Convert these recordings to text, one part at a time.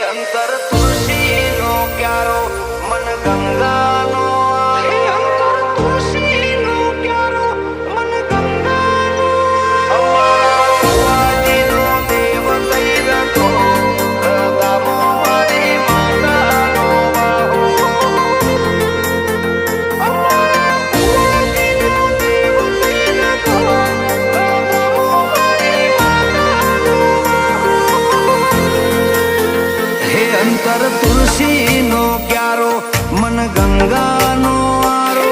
અંતર તુલસી નો ક્યારો મન ગંગાનો હે અંતર તુલસી નો ક્યારો મન ગંગાનો અમારા ભુવાજીનો દેવ લઈ રતો ગામો મારી માતાનો વાહો અમારા ભુવાજીનો દેવ લઈ રતો ગામો મારી માતાનો હે અંતર તુલસી નો ક્યારો મન ગંગાનો આરો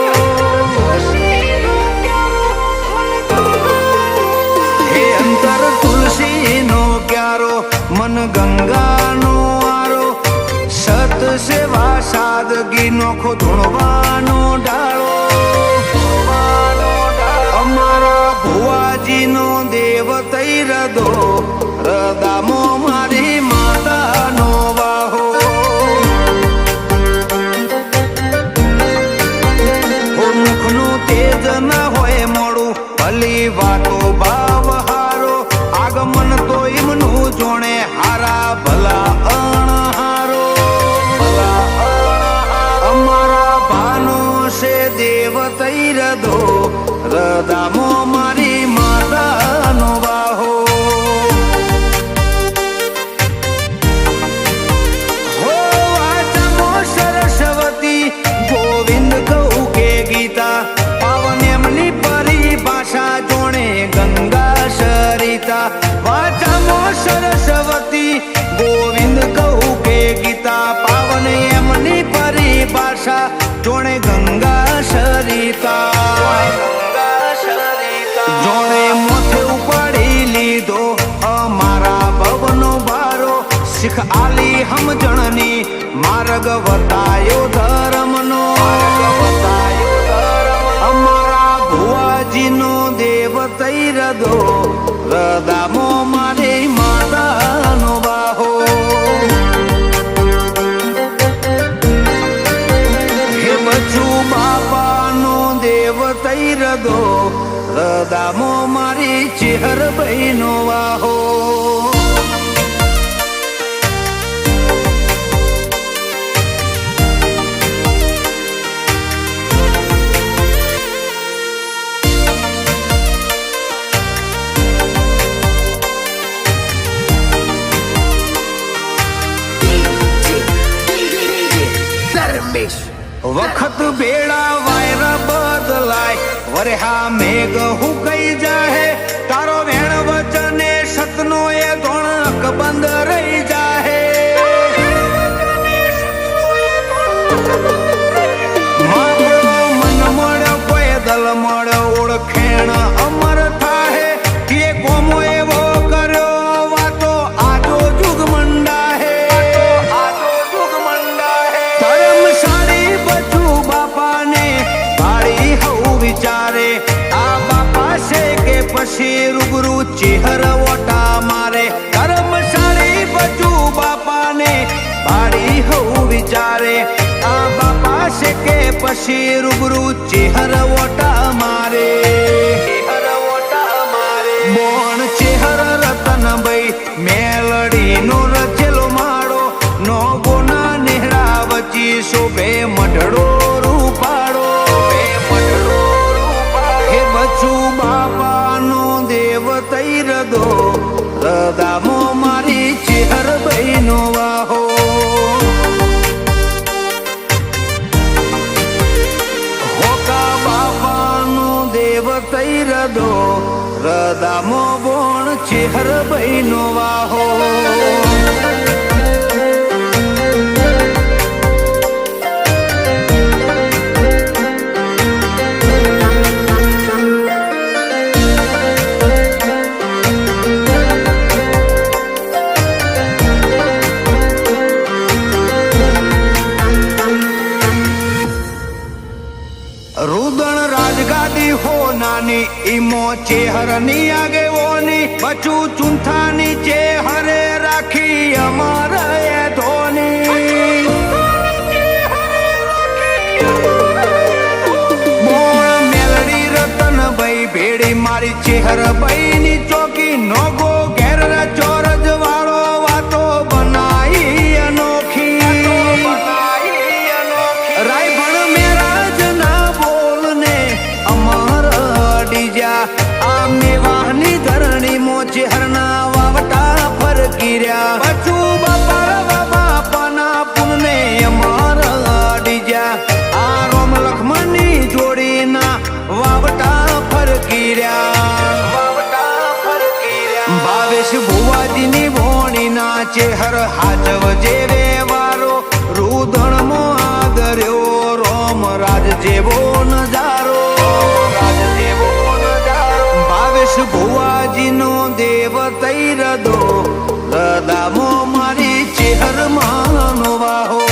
હે અંતર તુલસી નો ક્યારો મન ગંગાનો આરો સત સેવા સાદગી નોખો ધૂણવાનો ડાળો અમારા ભુવાજીનો દેવ તઈ રદો રદામો મારી માતાનો વાહો મુખનું તેજ ન હોય મોડું ભલી વાતો ભાવ હારો આગમન તો એમનું જોણે હારા ભલા અણહારો અમારા ભાનો છે દેવ તઈ રદો રદામો મારી માતાનો વાહો હો વાચામો સરસ્વતી ગોવિંદ કહું કે ગીતા પાવન એમની પરિભાષા જોણે ગંગા સરિતા વાચામો સરસ્વતી ગોવિંદ કહું કે ગીતા પાવન એમની પરિભાષા જોણે ગંગા સરિતા જોણે મોથે ઉપાડી લીધો અમારા ભવનો ભારો શીખ આલી સમજણની માર્ગ વતાયો ધર્મનો અમારા ભુવાજીનો દેવ તઈ રદો રદામો મારી માતાનો બાહો હે બચુ બાપાનો દેવ તઈ રદો રદામો મારી ચેહર ભાઈનો વાહો વખત ભેળા વાયરા બદલાય વરહા મેઘ હુકઈ જાહે તારો વેણ વચને સતનો એ ધોણક બંધ રહી જાહે મામળો મન મળ્યો કોઈ દલ મળ્યો ઓળખેણ અમર થાહે એ કોમો એવો કર્યો વાતો આજો જુગ મંડાહે ધર્મશાળી બચુ બાપાને ભાળી હઉ વિચારે આ બાપા છે કે પછી રૂબરૂ ચેહર ઓટા મારે ધર્મશાળી બચુ બાપાને ભાળી હઉ વિચારે આ બાપા છે કે પછી રૂબરૂ ચેહર ઓટા મારે બોણ ચેહર રતનભાઈ મેલડીનો રચેલો માળો નો ગોના નેહડા વચ્ચી શોભે મઢડો રૂપાડો હે બચુ બાપાનો દેવ તઈ રદો રદામો મારી ચેહર ભાઈનો વાહો હોકા બાપાનો દેવ તઈ રદો રદામો બોણ ચેહર ભાઈનો વાહો રુદણ રાજગાદી હો નાની ઈમો ચેહરની આગેવોની બચુ ચૂંથાની ચેહરે રાખી અમર એ ધોની બોણ મેલડી રતનભાઈ ભેડી મારી ચેહર ભાઈની ચોકી નોગો ઘેર ચોરજ વાળો વાતો બનાઈ ગયા બચું બાપાના પુનને અમાર અડી ગયા આ રોમ લખમણની જોડીના વાવટા ફરકી રહ્યા ભાવેશ ભુવાજીની વોણીના ચેહર હાજવ જેવે વારો રુદણમો આદર્યો રોમ રાજ જેવો નજારો ભાવેશ ભુવાજીનો દેવ તૈરદો રદામો મારી ચેહર માનો વાહો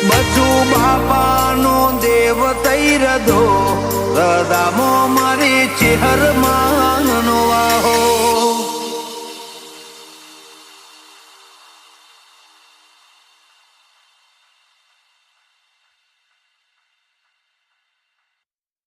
બચુ બાપાનો દેવ તૈરદો રદામો મારી ચેહર